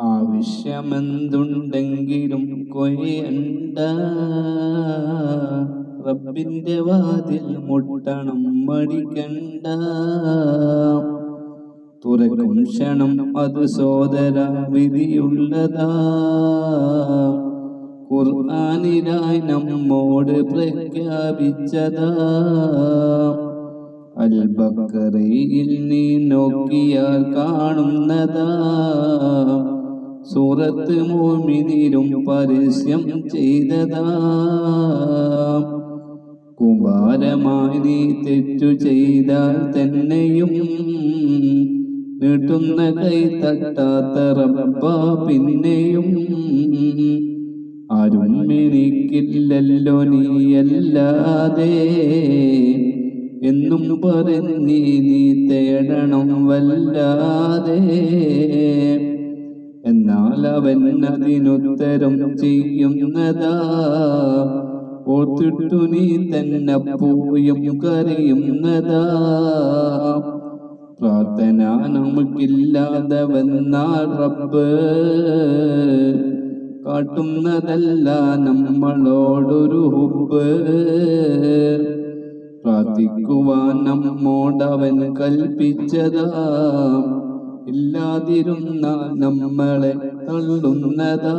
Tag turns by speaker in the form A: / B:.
A: ആവശ്യമെന്തുണ്ടെങ്കിലും കൊയ്യണ്ട, റബ്ബിന്റെ വാതിൽ മുട്ടണം മടിക്കണ്ട. തുറക്കും ക്ഷണം അത് സോദര വിധിയുള്ളതാ, ഖുർആനിലായി നമ്മോട് പ്രഖ്യാപിച്ചതാ. അൽ ബഖറയിൽ നീ നോക്കിയാൽ കാണുന്നതാ, സൂറത്ത് മുഅ്മിനീനും പരസ്യം ചെയ്തതാ. കുമാരമായി നീ തെറ്റു ചെയ്താൽ തന്നെയും നീട്ടുന്ന കൈ തട്ടാത്ത റബ്ബ പിന്നെയും. ആരും എനിക്കില്ലല്ലോ നീയല്ലാതെ എന്നും പറഞ്ഞ് നീ തേടണം വല്ലാതെ. എന്നാൽ അവൻ അതിനുത്തരം ചെയ്യുന്നതാ, ഓർത്തിട്ടു നീ തന്നെ പോയും കരയുന്നതാ. പ്രാർത്ഥന നമുക്കില്ലാതെ വന്നാൽ റബ്ബ് കാട്ടുന്നതല്ല നമ്മളോടൊരു ഹുബ്ബ്. പ്രാർത്ഥിക്കുവാൻ നമ്മോടവൻ കൽപ്പിച്ചതാ, ഇല്ലാതിരുന്നാൽ നമ്മളെ തള്ളുന്നതാ.